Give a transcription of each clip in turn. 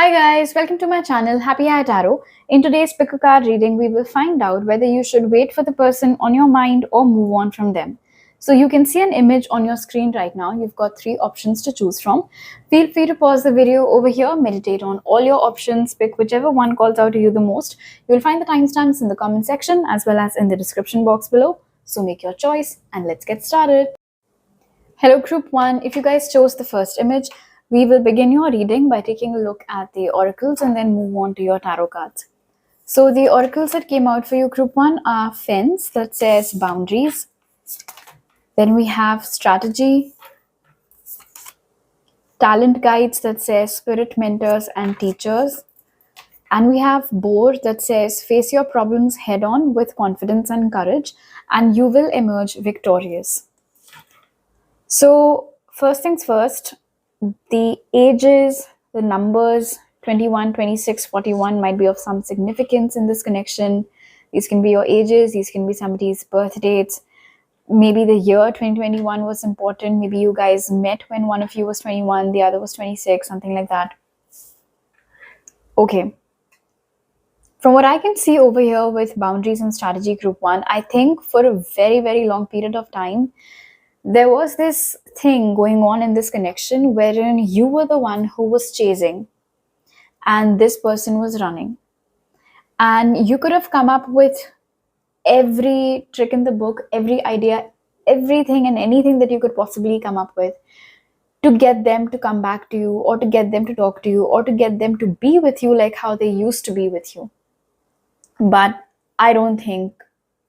Hi guys, welcome to my channel Happy Eye Tarot. In today's pick a card reading, we will find out whether you should wait for the person on your mind or move on from them. So you can see an image on your screen right now. You've got three options to choose from. Feel free to pause the video over here, meditate on all your options, pick whichever one calls out to you the most. You'll find the timestamps in the comment section as well as in the description box below. So make your choice and let's get started. Hello group 1, if you guys chose the first image, we will begin your reading by taking a look at the oracles and then move on to your tarot cards. So the oracles that came out for you group 1 are fence, that says boundaries. Then we have strategy, talent guides, that says spirit mentors and teachers. And we have boar, that says face your problems head on with confidence and courage and you will emerge victorious. So first things first, the ages, the numbers 21, 26, 41 might be of some significance in this connection. These can be your ages, these can be somebody's birth dates. Maybe the year 2021 was important. Maybe you guys met when one of you was 21, the other was 26, something like that. Okay. From what I can see over here with boundaries and strategy group 1, I think for a very, very long period of time, there was this thing going on in this connection wherein you were the one who was chasing and this person was running. And you could have come up with every trick in the book, every idea, everything and anything that you could possibly come up with to get them to come back to you or to get them to talk to you or to get them to be with you like how they used to be with you. But I don't think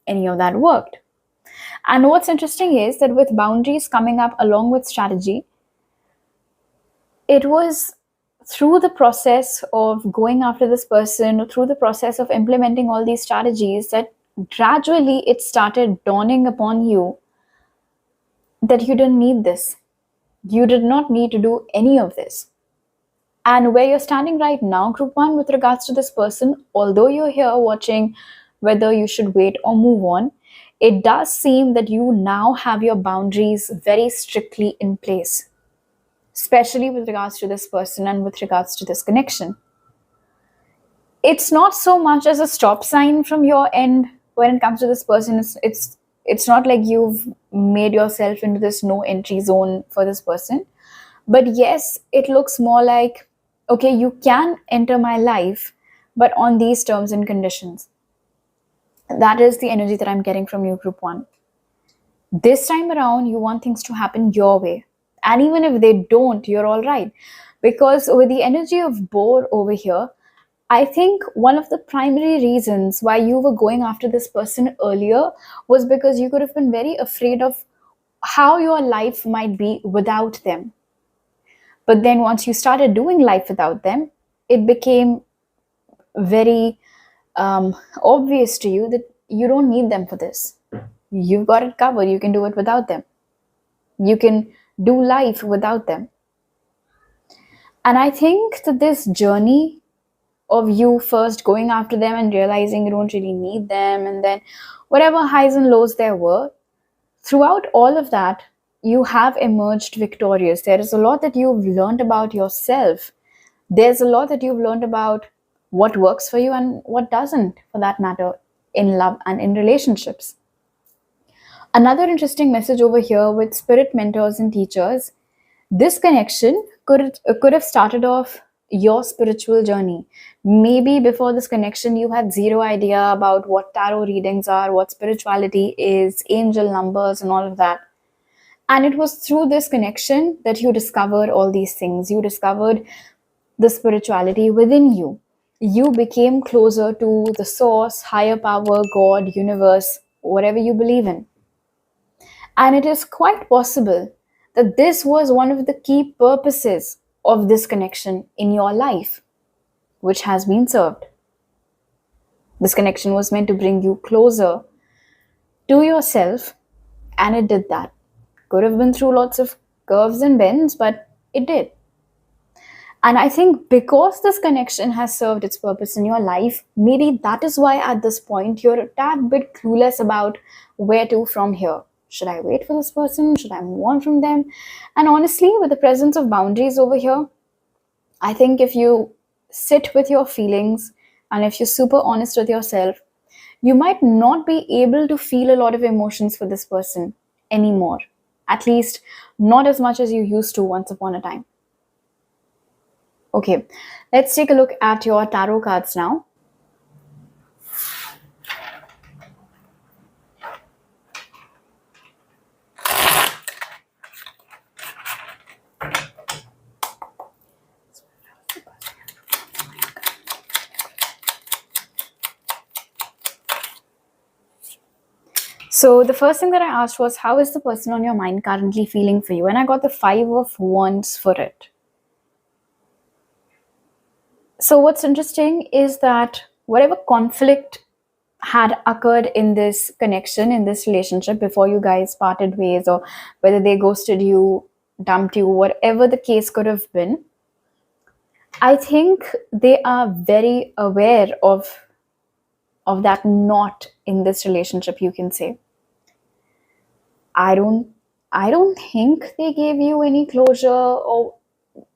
any of that worked. And what's interesting is that with boundaries coming up along with strategy, it was through the process of going after this person, or through the process of implementing all these strategies, that gradually it started dawning upon you that you didn't need this. You did not need to do any of this. And where you're standing right now, group 1, with regards to this person, although you're here watching whether you should wait or move on, it does seem that you now have your boundaries very strictly in place, especially with regards to this person and with regards to this connection. It's not so much as a stop sign from your end when it comes to this person. It's not like you've made yourself into this no entry zone for this person. But yes, it looks more like, okay, you can enter my life, but on these terms and conditions. That is the energy that I'm getting from you, group 1. This time around, you want things to happen your way. And even if they don't, you're all right. Because with the energy of boar over here, I think one of the primary reasons why you were going after this person earlier was because you could have been very afraid of how your life might be without them. But then once you started doing life without them, it became very obvious to you that you don't need them for this. You've got it covered. You can do it without them. You can do life without them. And I think that this journey of you first going after them and realizing you don't really need them, and then whatever highs and lows there were, throughout all of that, you have emerged victorious. There is a lot that you've learned about yourself. There's a lot that you've learned about what works for you and what doesn't, for that matter, in love and in relationships. Another interesting message over here with spirit mentors and teachers, this connection could have started off your spiritual journey. Maybe before this connection, you had zero idea about what tarot readings are, what spirituality is, angel numbers and all of that. And it was through this connection that you discovered all these things. You discovered the spirituality within you. You became closer to the source, higher power, God, universe, whatever you believe in. And it is quite possible that this was one of the key purposes of this connection in your life, which has been served. This connection was meant to bring you closer to yourself, and it did that. Could have been through lots of curves and bends, but it did. And I think because this connection has served its purpose in your life, maybe that is why at this point you're a tad bit clueless about where to from here. Should I wait for this person? Should I move on from them? And honestly, with the presence of boundaries over here, I think if you sit with your feelings, and if you're super honest with yourself, you might not be able to feel a lot of emotions for this person anymore. At least, not as much as you used to once upon a time. Okay, let's take a look at your tarot cards now. So the first thing that I asked was, how is the person on your mind currently feeling for you? And I got the 5 of Wands for it. So what's interesting is that whatever conflict had occurred in this connection, in this relationship, before you guys parted ways, or whether they ghosted you, dumped you, whatever the case could have been, I think they are very aware of that knot in this relationship, you can say. I don't think they gave you any closure, or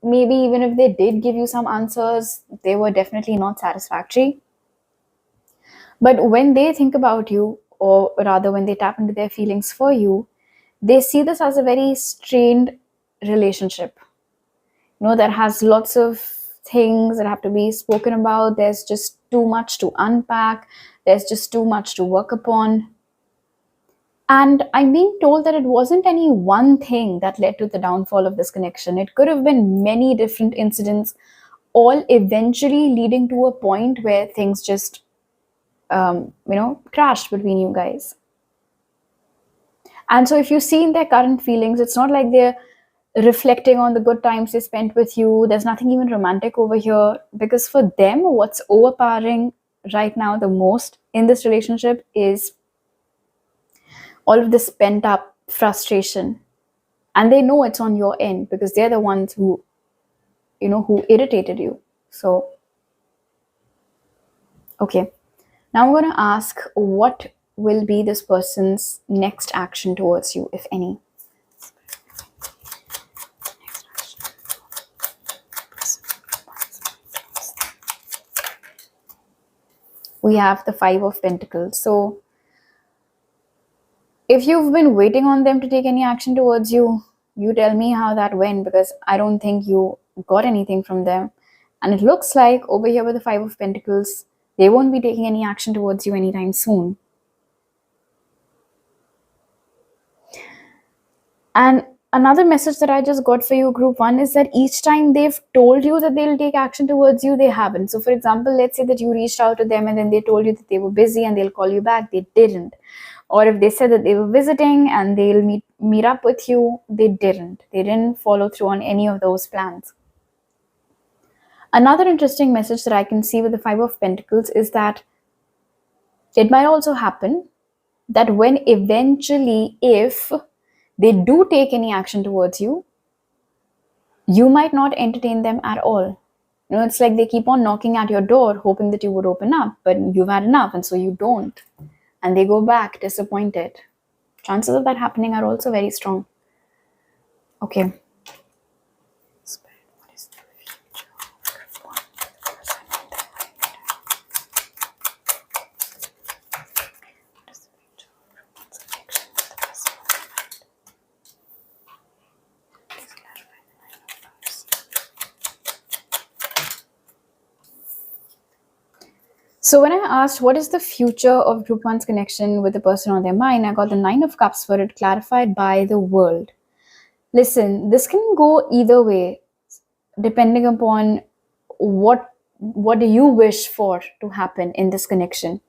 maybe even if they did give you some answers, they were definitely not satisfactory. But when they think about you, or rather when they tap into their feelings for you, they see this as a very strained relationship, that has lots of things that have to be spoken about. There's just too much to unpack, there's just too much to work upon. And I'm being told that it wasn't any one thing that led to the downfall of this connection. It could have been many different incidents, all eventually leading to a point where things just crashed between you guys. And so if you see in their current feelings, it's not like they're reflecting on the good times they spent with you. There's nothing even romantic over here, because for them, what's overpowering right now the most in this relationship is all of this pent up frustration. And they know it's on your end, because they're the ones who irritated you. So, okay. Now I'm going to ask, what will be this person's next action towards you, if any? We have the 5 of Pentacles. So if you've been waiting on them to take any action towards you, you tell me how that went, because I don't think you got anything from them. And it looks like over here with the 5 of Pentacles, they won't be taking any action towards you anytime soon. And another message that I just got for you, group 1, is that each time they've told you that they'll take action towards you, they haven't. So for example, let's say that you reached out to them and then they told you that they were busy and they'll call you back. They didn't. Or if they said that they were visiting and they'll meet up with you, they didn't. They didn't follow through on any of those plans. Another interesting message that I can see with the 5 of Pentacles is that it might also happen that when eventually, if they do take any action towards you, you might not entertain them at all. It's like they keep on knocking at your door, hoping that you would open up, but you've had enough, and so you don't. And they go back disappointed. Chances of that happening are also very strong. Okay. What is the future of one person in their mind? What is the future of one's connection with the person in their mind? Please clarify the 9 of Cups. So when I asked what is the future of group 1's connection with the person on their mind, I got the 9 of Cups for it, clarified by the World. Listen, this can go either way, depending upon what do you wish for to happen in this connection.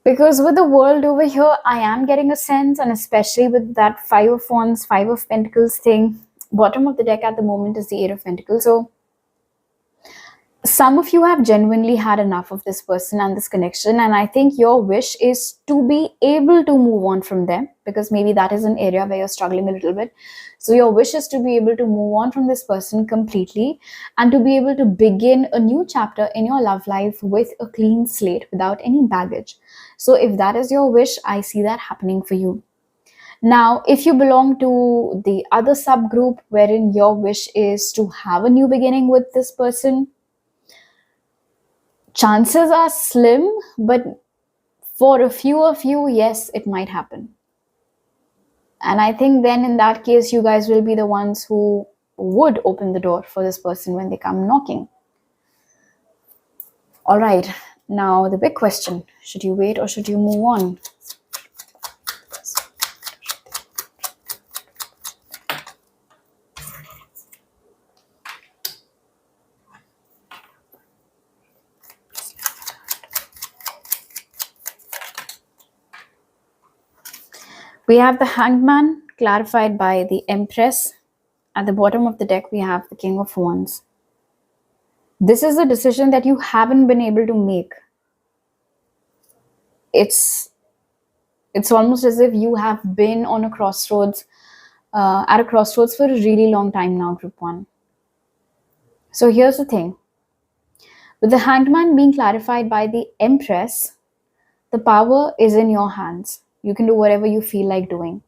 Because with the World over here, I am getting a sense, and especially with that 5 of Wands, 5 of Pentacles thing, bottom of the deck at the moment is the 8 of Pentacles. So some of you have genuinely had enough of this person and this connection, and I think your wish is to be able to move on from them, because maybe that is an area where you're struggling a little bit. So your wish is to be able to move on from this person completely and to be able to begin a new chapter in your love life with a clean slate, without any baggage. So if that is your wish, I see that happening for you. Now, if you belong to the other subgroup wherein your wish is to have a new beginning with this person, Chances are slim, but for a few of you, yes, it might happen. And I think then in that case, you guys will be the ones who would open the door for this person when they come knocking. All right, now the big question, should you wait or should you move on? We have the Hanged Man clarified by the Empress. At the bottom of the deck, we have the King of Wands. This is a decision that you haven't been able to make. It's almost as if you have been on a crossroads, at a crossroads for a really long time now, Group 1. So here's the thing. With the Hanged Man being clarified by the Empress, the power is in your hands. You can do whatever you feel like doing.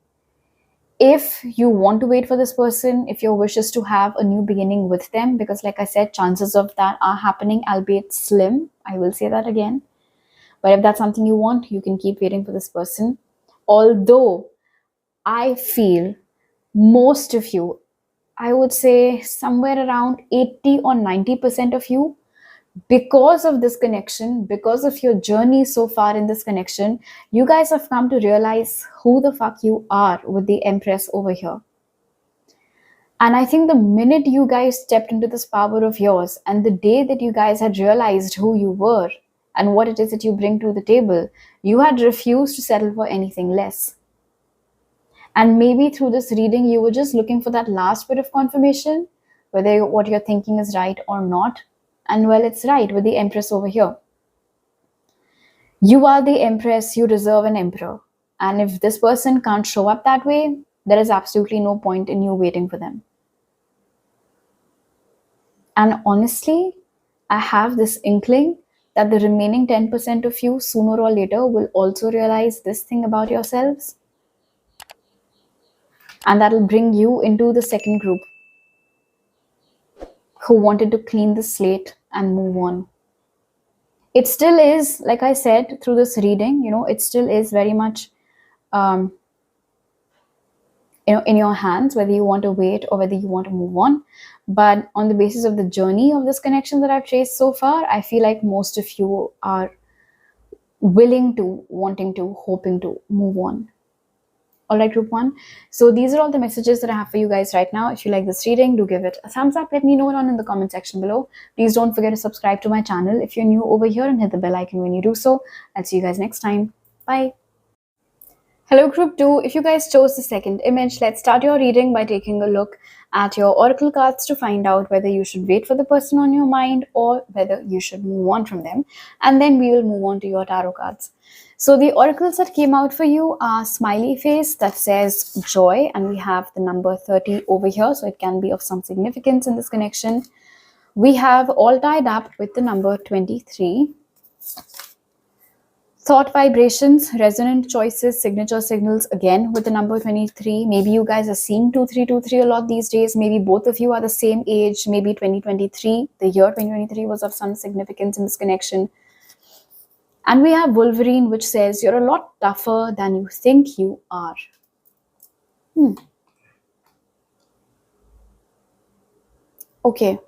If you want to wait for this person, if your wish is to have a new beginning with them, because like I said, chances of that are happening, albeit slim. I will say that again. But if that's something you want, you can keep waiting for this person. Although I feel most of you, I would say somewhere around 80 or 90% of you, because of this connection, because of your journey so far in this connection, you guys have come to realize who the fuck you are with the Empress over here. And I think the minute you guys stepped into this power of yours, and the day that you guys had realized who you were and what it is that you bring to the table, you had refused to settle for anything less. And maybe through this reading, you were just looking for that last bit of confirmation, whether what you're thinking is right or not. And well, it's right with the Empress over here. You are the Empress, you deserve an Emperor. And if this person can't show up that way, there is absolutely no point in you waiting for them. And honestly, I have this inkling that the remaining 10% of you, sooner or later, will also realize this thing about yourselves. And that'll bring you into the second group, who wanted to clean the slate and move on. It still is, like I said, through this reading, it still is very much, in your hands, whether you want to wait or whether you want to move on. But on the basis of the journey of this connection that I've traced so far, I feel like most of you are willing to, wanting to, hoping to move on. All right, Group 1. So these are all the messages that I have for you guys right now. If you like this reading, do give it a thumbs up. Let me know down in the comment section below. Please don't forget to subscribe to my channel if you're new over here, and hit the bell icon when you do so. I'll see you guys next time. Bye. Hello, Group 2. If you guys chose the second image, let's start your reading by taking a look at your oracle cards to find out whether you should wait for the person on your mind or whether you should move on from them. And then we will move on to your tarot cards. So the oracles that came out for you are smiley face that says joy, and we have the number 30 over here, so it can be of some significance in this connection. We have all tied up with the number 23. Thought vibrations, resonant choices, signature signals, again with the number 23. Maybe you guys are seeing 2323 a lot these days. Maybe both of you are the same age. Maybe 2023, the year 2023 was of some significance in this connection. And we have Wolverine, which says you're a lot tougher than you think you are. Okay.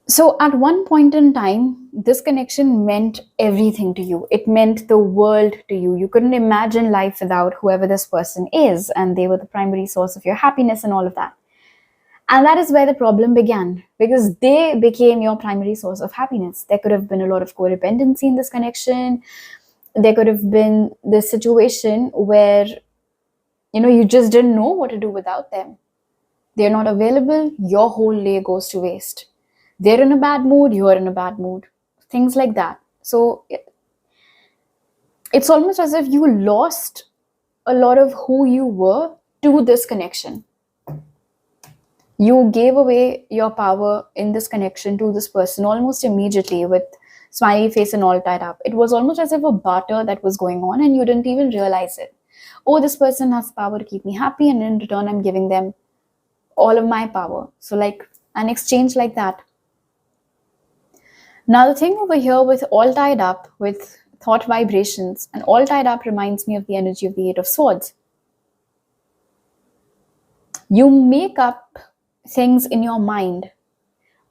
So at one point in time, this connection meant everything to you. It meant the world to you. You couldn't imagine life without whoever this person is, and they were the primary source of your happiness and all of that. And that is where the problem began, because they became your primary source of happiness. There could have been a lot of codependency in this connection. There could have been this situation where, you just didn't know what to do without them. They're not available, your whole day goes to waste. They're in a bad mood, you're in a bad mood. Things like that. So it's almost as if you lost a lot of who you were to this connection. You gave away your power in this connection to this person almost immediately with smiley face and all tied up. It was almost as if a barter that was going on and you didn't even realize it. Oh, this person has power to keep me happy, and in return, I'm giving them all of my power. So like an exchange like that. Now, the thing over here with all tied up with thought vibrations, and all tied up reminds me of the energy of the Eight of Swords. You make up things in your mind,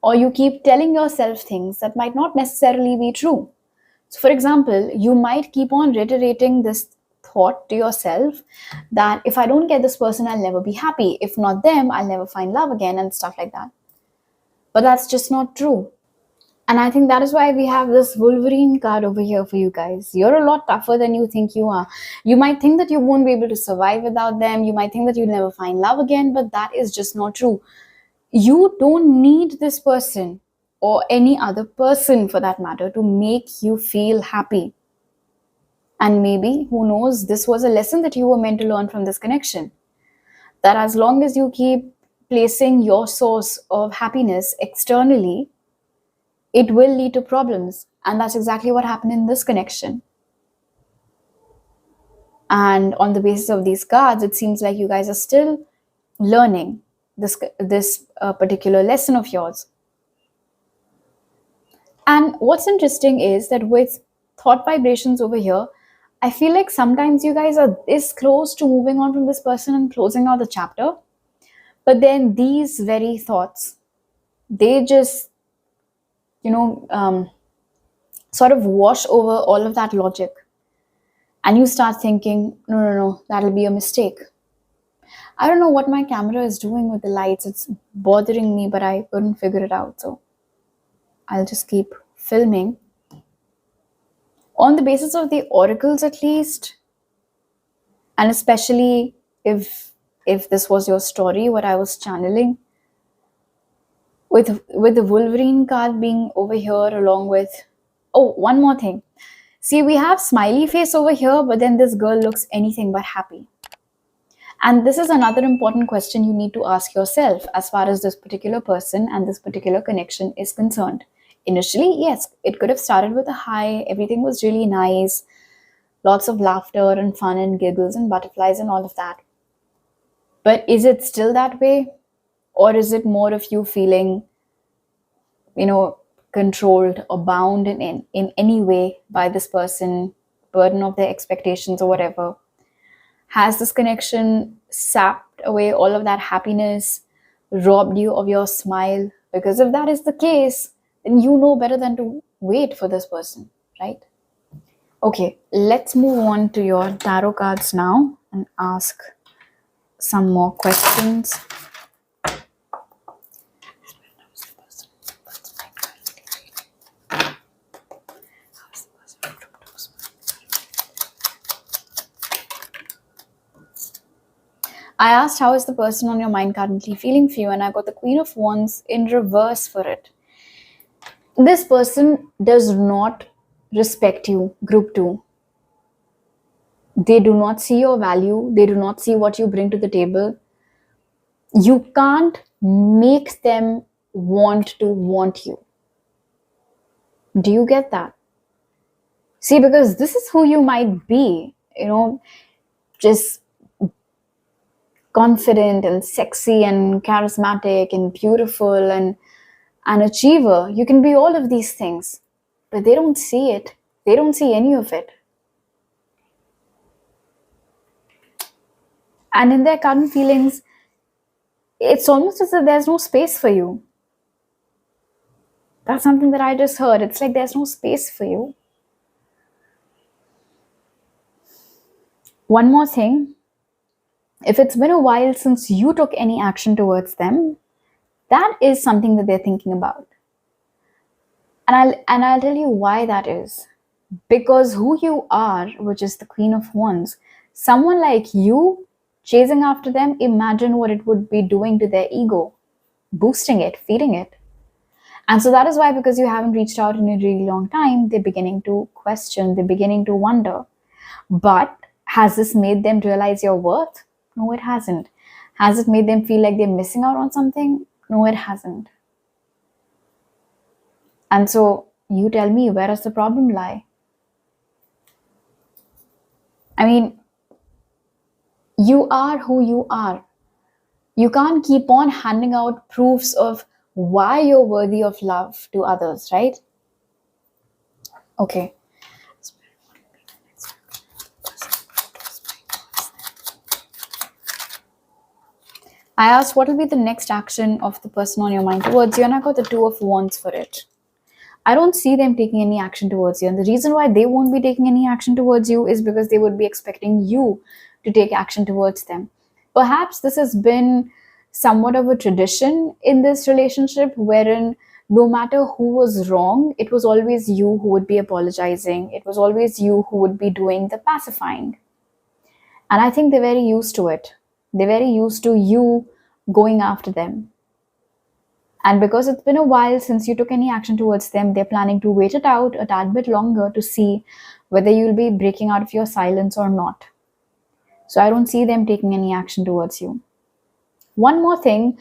or you keep telling yourself things that might not necessarily be true. So, for example, you might keep on reiterating this thought to yourself that if I don't get this person, I'll never be happy. If not them, I'll never find love again, and stuff like that. But that's just not true. And I think that is why we have this Wolverine card over here for you guys. You're a lot tougher than you think you are. You might think that you won't be able to survive without them. You might think that you'll never find love again, but that is just not true. You don't need this person or any other person for that matter to make you feel happy. And maybe, who knows, this was a lesson that you were meant to learn from this connection. That as long as you keep placing your source of happiness externally, it will lead to problems. And that's exactly what happened in this connection. And on the basis of these cards, it seems like you guys are still learning this particular lesson of yours. And what's interesting is that with thought vibrations over here, I feel like sometimes you guys are this close to moving on from this person and closing out the chapter. But then these very thoughts, they just, sort of wash over all of that logic. And you start thinking, no, that'll be a mistake. I don't know what my camera is doing with the lights. It's bothering me, but I couldn't figure it out. So I'll just keep filming. On the basis of the oracles at least, and especially if this was your story, what I was channeling, with the Wolverine card being over here along with, oh, one more thing. See, we have smiley face over here, but then this girl looks anything but happy. And this is another important question you need to ask yourself as far as this particular person and this particular connection is concerned. Initially, yes, it could have started with a hi, everything was really nice, lots of laughter and fun and giggles and butterflies and all of that. But is it still that way? Or is it more of you feeling, controlled or bound in any way by this person, burden of their expectations or whatever? Has this connection sapped away all of that happiness, robbed you of your smile? Because if that is the case, then you know better than to wait for this person, right? Okay, let's move on to your tarot cards now and ask some more questions. I asked, how is the person on your mind currently feeling for you? And I got the Queen of Wands in reverse for it. This person does not respect you, group 2. They do not see your value. They do not see what you bring to the table. You can't make them want to want you. Do you get that? See, because this is who you might be, just confident and sexy and charismatic and beautiful and an achiever. You can be all of these things, but they don't see it. They don't see any of it. And in their current feelings, it's almost as if there's no space for you. That's something that I just heard. It's like there's no space for you. One more thing. If it's been a while since you took any action towards them, that is something that they're thinking about. And I'll tell you why that is. Because who you are, which is the Queen of Wands, someone like you chasing after them, imagine what it would be doing to their ego, boosting it, feeding it. And so that is why, because you haven't reached out in a really long time, they're beginning to question, they're beginning to wonder. But has this made them realize your worth? No, it hasn't. Has it made them feel like they're missing out on something? No, it hasn't. And so you tell me, where does the problem lie? I mean, you are who you are. You can't keep on handing out proofs of why you're worthy of love to others, right? Okay. I asked what will be the next action of the person on your mind towards you, and I got the Two of Wands for it. I don't see them taking any action towards you. And the reason why they won't be taking any action towards you is because they would be expecting you to take action towards them. Perhaps this has been somewhat of a tradition in this relationship wherein no matter who was wrong, it was always you who would be apologizing. It was always you who would be doing the pacifying. And I think they're very used to it. They're very used to you going after them. And because it's been a while since you took any action towards them, they're planning to wait it out a tad bit longer to see whether you'll be breaking out of your silence or not. So I don't see them taking any action towards you. One more thing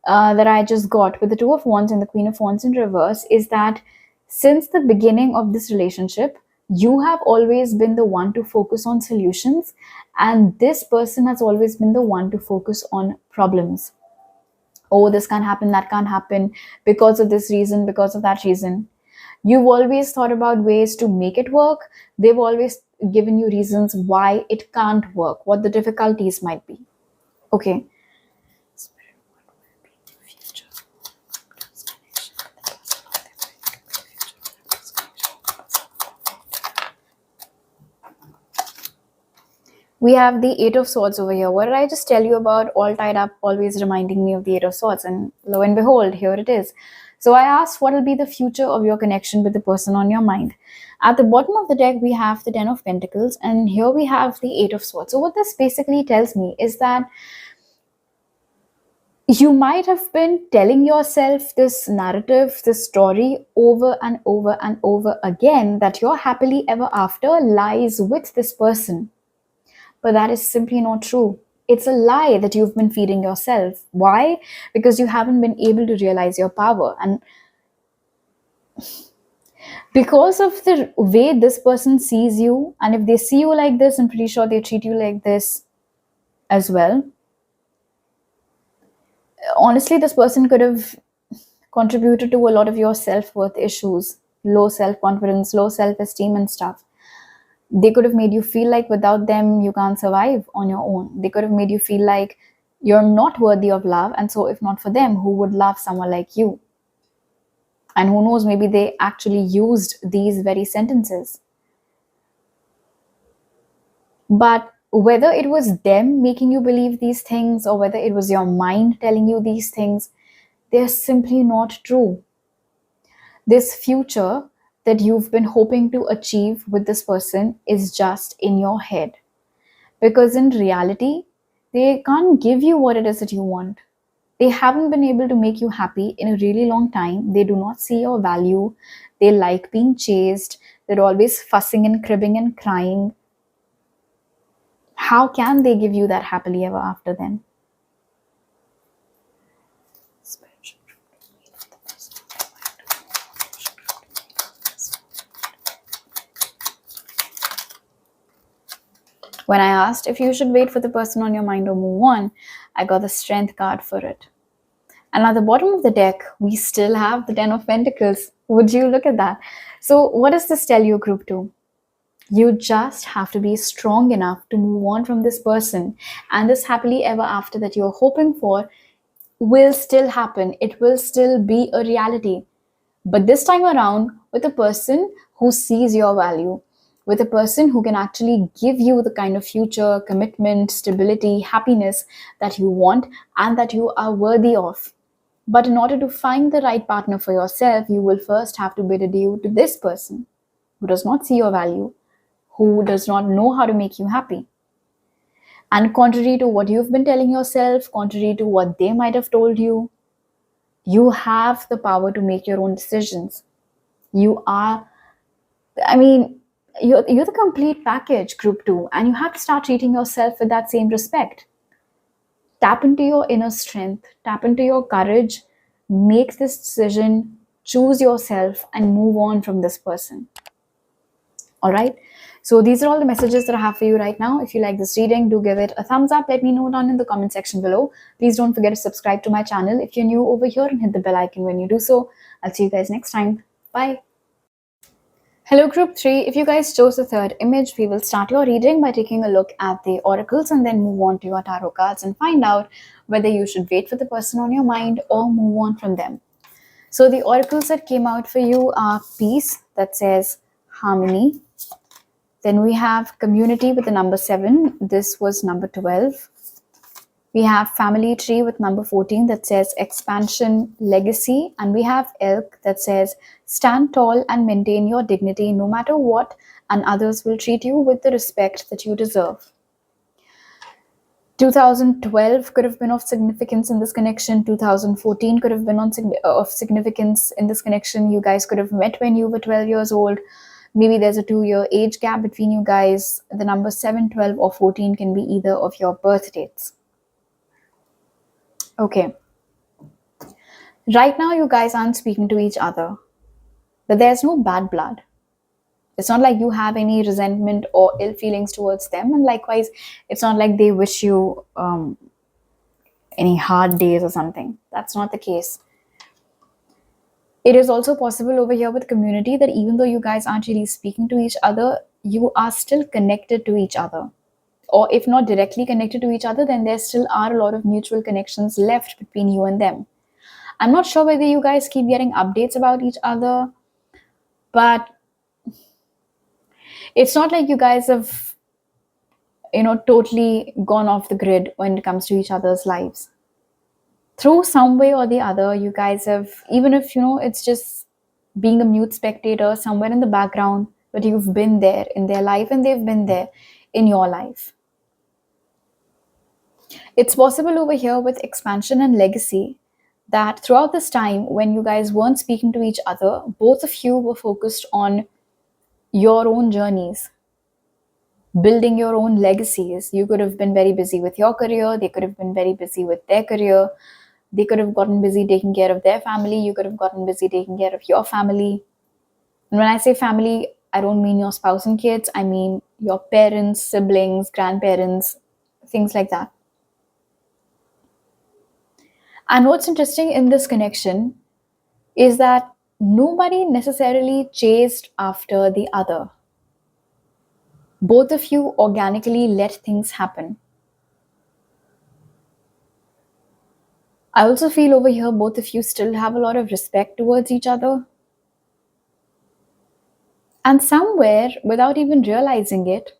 that I just got with the Two of Wands and the Queen of Wands in reverse is that since the beginning of this relationship, you have always been the one to focus on solutions, and this person has always been the one to focus on problems. Oh, this can't happen, that can't happen, because of this reason, because of that reason. You've always thought about ways to make it work. They've always given you reasons why it can't work, what the difficulties might be. Okay. We have the Eight of Swords over here. What did I just tell you about all tied up, always reminding me of the Eight of Swords? And lo and behold, here it is. So I asked, what will be the future of your connection with the person on your mind? At the bottom of the deck, we have the Ten of Pentacles, and here we have the Eight of Swords. So what this basically tells me is that you might have been telling yourself this narrative, this story over and over and over again that your happily ever after lies with this person. But that is simply not true. It's a lie that you've been feeding yourself. Why? Because you haven't been able to realize your power. And because of the way this person sees you, and if they see you like this, I'm pretty sure they treat you like this as well. Honestly, this person could have contributed to a lot of your self-worth issues, low self-confidence, low self-esteem and stuff. They could have made you feel like without them, you can't survive on your own. They could have made you feel like you're not worthy of love. And so if not for them, who would love someone like you? And who knows, maybe they actually used these very sentences. But whether it was them making you believe these things or whether it was your mind telling you these things, they're simply not true. This future that you've been hoping to achieve with this person is just in your head. Because in reality, they can't give you what it is that you want. They haven't been able to make you happy in a really long time. They do not see your value. They like being chased. They're always fussing and cribbing and crying. How can they give you that happily ever after then? When I asked if you should wait for the person on your mind or move on, I got the Strength card for it. And at the bottom of the deck, we still have the Ten of Pentacles. Would you look at that? So what does this tell you, Group 2? You just have to be strong enough to move on from this person. And this happily ever after that you're hoping for will still happen. It will still be a reality. But this time around, with a person who sees your value, with a person who can actually give you the kind of future, commitment, stability, happiness that you want and that you are worthy of. But in order to find the right partner for yourself, you will first have to bid adieu to this person who does not see your value, who does not know how to make you happy. And contrary to what you've been telling yourself, contrary to what they might have told you, you have the power to make your own decisions. You are, you're the complete package, Group 2, and you have to start treating yourself with that same respect. Tap into your inner strength, tap into your courage, make this decision, choose yourself, and move on from this person. All right. So these are all the messages that I have for you right now. If you like this reading, do give it a thumbs up. Let me know down in the comment section below. Please don't forget to subscribe to my channel if you're new over here and hit the bell icon when you do so. I'll see you guys next time. Bye. Hello, group 3. If you guys chose the third image, we will start your reading by taking a look at the oracles and then move on to your tarot cards and find out whether you should wait for the person on your mind or move on from them. So, the oracles that came out for you are peace, that says harmony. Then we have community with the number 7. This was number 12. We have family tree with number 14 that says expansion, legacy, and we have elk that says stand tall and maintain your dignity no matter what, and others will treat you with the respect that you deserve. 2012 could have been of significance in this connection. 2014 could have been of significance in this connection. You guys could have met when you were 12 years old. Maybe there's a 2-year age gap between you guys. The number 7, 12, or 14 can be either of your birth dates. Okay. Right now, you guys aren't speaking to each other, but there's no bad blood. It's not like you have any resentment or ill feelings towards them, and likewise, it's not like they wish you any hard days or something. That's not the case. It is also possible over here with community that even though you guys aren't really speaking to each other, you are still connected to each other. Or if not directly connected to each other, then there still are a lot of mutual connections left between you and them. I'm not sure whether you guys keep getting updates about each other, but it's not like you guys have, totally gone off the grid when it comes to each other's lives. Through some way or the other, you guys have, even if, it's just being a mute spectator somewhere in the background, but you've been there in their life and they've been there in your life. It's possible over here with expansion and legacy that throughout this time when you guys weren't speaking to each other, both of you were focused on your own journeys, building your own legacies. You could have been very busy with your career, they could have been very busy with their career, they could have gotten busy taking care of their family, you could have gotten busy taking care of your family. And when I say family, I don't mean your spouse and kids, I mean your parents, siblings, grandparents, things like that. And what's interesting in this connection is that nobody necessarily chased after the other. Both of you organically let things happen. I also feel over here both of you still have a lot of respect towards each other. And somewhere, without even realizing it,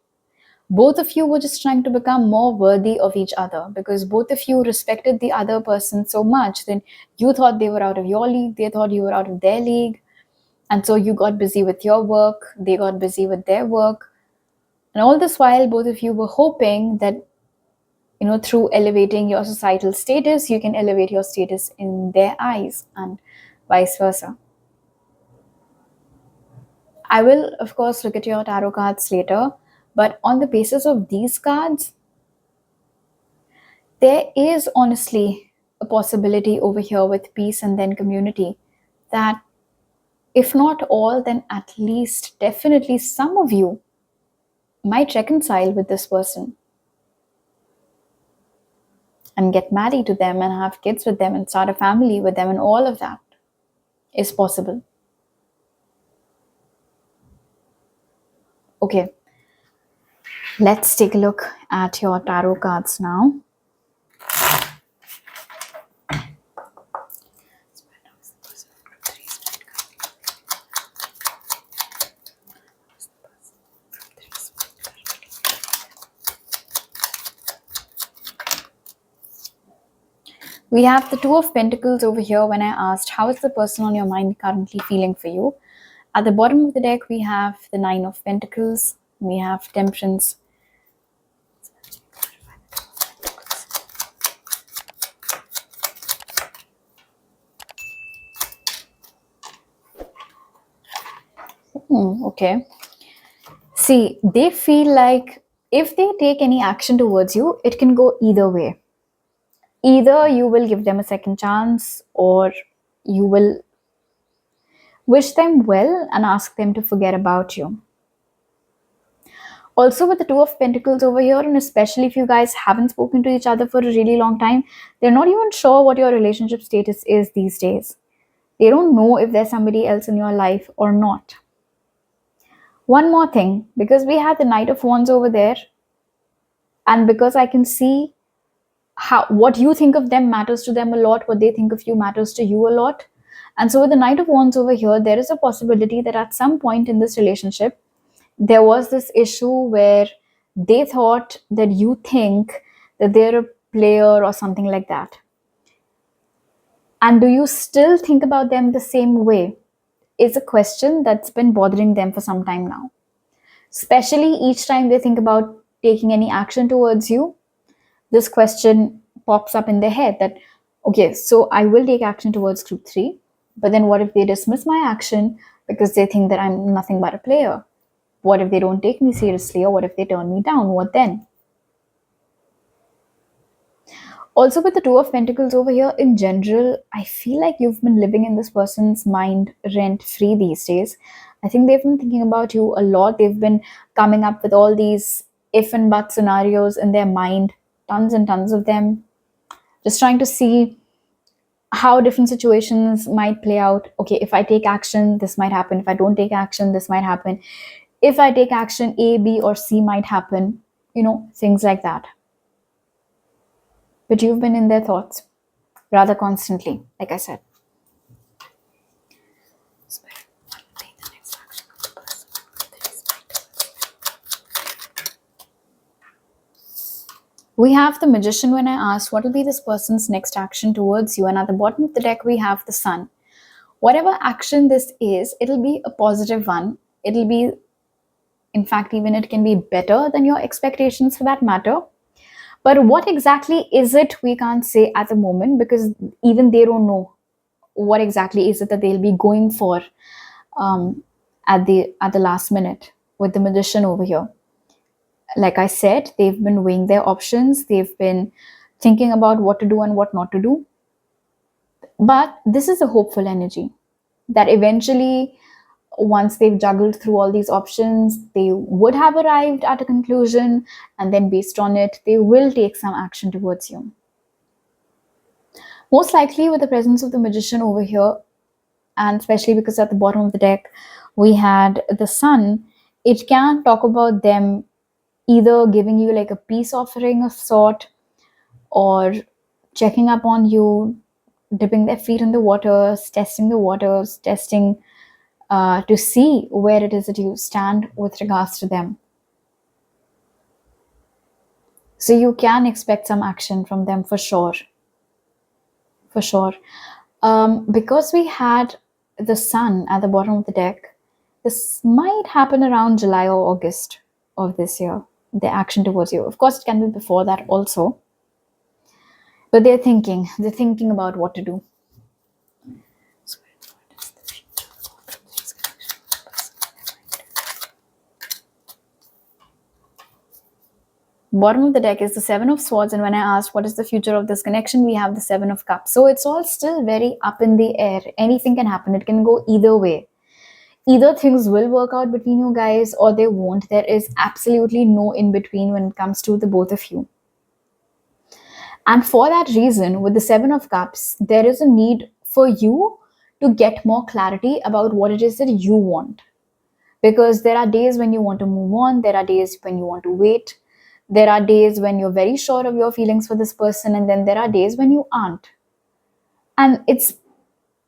both of you were just trying to become more worthy of each other because both of you respected the other person so much. Then you thought they were out of your league, they thought you were out of their league. And so you got busy with your work, they got busy with their work. And all this while, both of you were hoping that, through elevating your societal status, you can elevate your status in their eyes and vice versa. I will, of course, look at your tarot cards later, but on the basis of these cards, there is honestly a possibility over here with peace and then community that if not all, then at least definitely some of you might reconcile with this person and get married to them and have kids with them and start a family with them, and all of that is possible. Okay, let's take a look at your tarot cards now. We have the Two of Pentacles over here when I asked, how is the person on your mind currently feeling for you? At the bottom of the deck, we have the Nine of Pentacles. We have Temperance. Okay. See, they feel like if they take any action towards you, it can go either way. Either you will give them a second chance or you will wish them well and ask them to forget about you. Also, with the Two of Pentacles over here, and especially if you guys haven't spoken to each other for a really long time, they're not even sure what your relationship status is these days. They don't know if there's somebody else in your life or not. One more thing, because we had the Knight of Wands over there, and because I can see how what you think of them matters to them a lot, what they think of you matters to you a lot. And so with the Knight of Wands over here, there is a possibility that at some point in this relationship, there was this issue where they thought that you think that they're a player or something like that. And do you still think about them the same way? Is a question that's been bothering them for some time now. Especially each time they think about taking any action towards you, this question pops up in their head that, okay, so I will take action towards group 3, but then what if they dismiss my action because they think that I'm nothing but a player? What if they don't take me seriously, or what if they turn me down? What then? Also, with the Two of Pentacles over here, in general, I feel like you've been living in this person's mind rent free these days. I think they've been thinking about you a lot. They've been coming up with all these if and but scenarios in their mind, tons and tons of them, just trying to see how different situations might play out. Okay, if I take action, this might happen. If I don't take action, this might happen. If I take action, A, B, or C might happen. Things like that. But you've been in their thoughts rather constantly, like I said. We have the Magician when I asked what will be this person's next action towards you, and at the bottom of the deck we have the Sun. Whatever action this is, it'll be a positive one. It'll be, in fact, even it can be better than your expectations for that matter. But what exactly is it, we can't say at the moment, because even they don't know what exactly is it that they'll be going for at the last minute with the Magician over here. Like I said, they've been weighing their options. They've been thinking about what to do and what not to do. But this is a hopeful energy that eventually, once they've juggled through all these options, they would have arrived at a conclusion, and then based on it, they will take some action towards you. Most likely with the presence of the Magician over here, and especially because at the bottom of the deck we had the Sun, it can talk about them either giving you like a peace offering of sort, or checking up on you, dipping their feet in the waters, testing to see where it is that you stand with regards to them. So you can expect some action from them for sure. For sure. Because we had the Sun at the bottom of the deck, this might happen around July or August of this year, the action towards you. Of course, it can be before that also. But they're thinking about what to do. Bottom of the deck is the Seven of Swords, and when I asked what is the future of this connection, we have the Seven of Cups. So it's all still very up in the air. Anything can happen. It can go either way. Either things will work out between you guys or they won't. There is absolutely no in between when it comes to the both of you. And for that reason, with the Seven of Cups, there is a need for you to get more clarity about what it is that you want. Because there are days when you want to move on, there are days when you want to wait, there are days when you're very sure of your feelings for this person, and then there are days when you aren't. And it's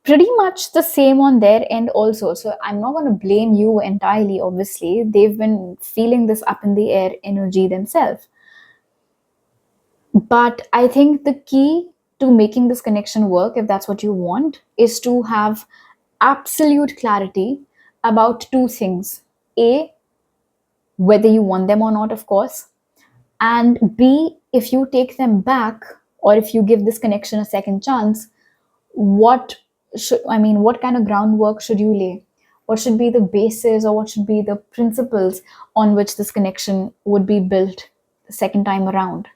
pretty much the same on their end also. So I'm not going to blame you entirely, obviously. They've been feeling this up in the air energy themselves. But I think the key to making this connection work, if that's what you want, is to have absolute clarity about two things. A, whether you want them or not, of course. And B, if you take them back, or if you give this connection a second chance, what kind of groundwork should you lay? What should be the basis, or what should be the principles on which this connection would be built the second time around?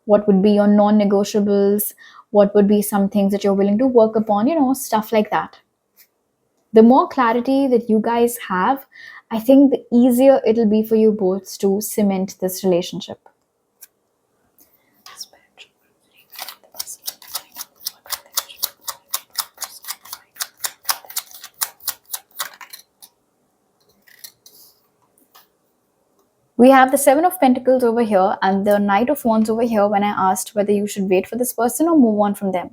What would be your non-negotiables? What would be some things that you're willing to work upon? Stuff like that. The more clarity that you guys have, I think the easier it'll be for you both to cement this relationship. We have the Seven of Pentacles over here and the Knight of Wands over here when I asked whether you should wait for this person or move on from them.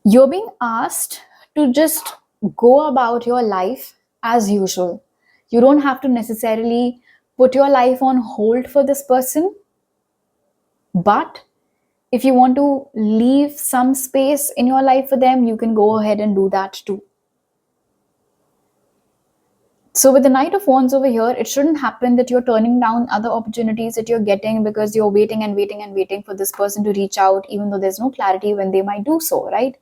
You're being asked to just go about your life as usual. You don't have to necessarily put your life on hold for this person, but if you want to leave some space in your life for them, you can go ahead and do that too. So with the Knight of Wands over here, it shouldn't happen that you're turning down other opportunities that you're getting because you're waiting and waiting and waiting for this person to reach out, even though there's no clarity when they might do so, right?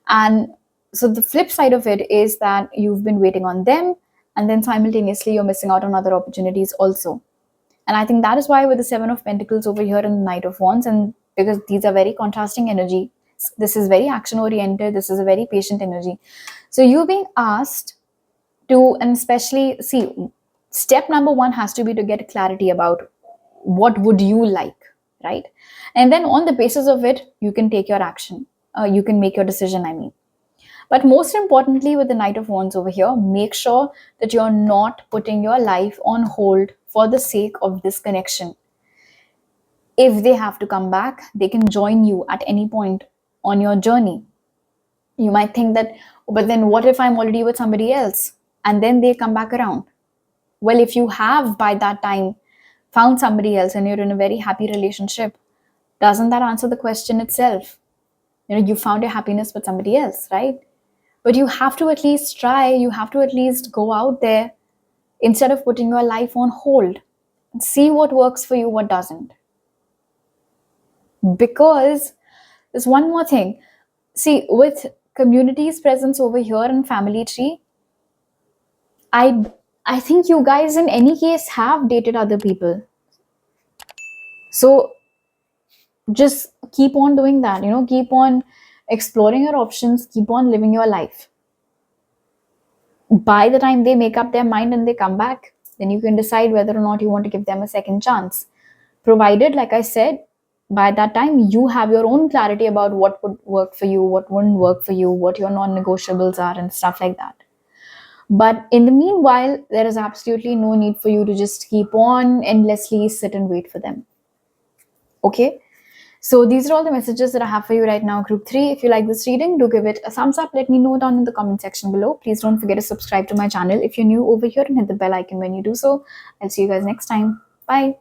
And so the flip side of it is that you've been waiting on them, and then simultaneously you're missing out on other opportunities also. And I think that is why with the Seven of Pentacles over here and the Knight of Wands, and because these are very contrasting energy, this is very action oriented, this is a very patient energy. So you're being asked to, and especially, see, step number one has to be to get clarity about what would you like, right? And then on the basis of it, you can take your action. You can make your decision, I mean. But most importantly, with the Knight of Wands over here, make sure that you're not putting your life on hold for the sake of this connection. If they have to come back, they can join you at any point on your journey. You might think that, but then what if I'm already with somebody else? And then they come back around. Well, if you have by that time found somebody else and you're in a very happy relationship, doesn't that answer the question itself? You found your happiness with somebody else, right? But you have to at least try, you have to at least go out there instead of putting your life on hold. See what works for you, what doesn't. Because there's one more thing. See, with community's presence over here and family tree, I think you guys in any case have dated other people. So just keep on doing that, keep on exploring your options, keep on living your life. By the time they make up their mind and they come back, then you can decide whether or not you want to give them a second chance. Provided, like I said, by that time you have your own clarity about what would work for you, what wouldn't work for you, what your non-negotiables are and stuff like that. But in the meanwhile, there is absolutely no need for you to just keep on endlessly sit and wait for them. Okay? So these are all the messages that I have for you right now, Group 3. If you like this reading, do give it a thumbs up. Let me know down in the comment section below. Please don't forget to subscribe to my channel if you're new over here and hit the bell icon when you do so. I'll see you guys next time. Bye.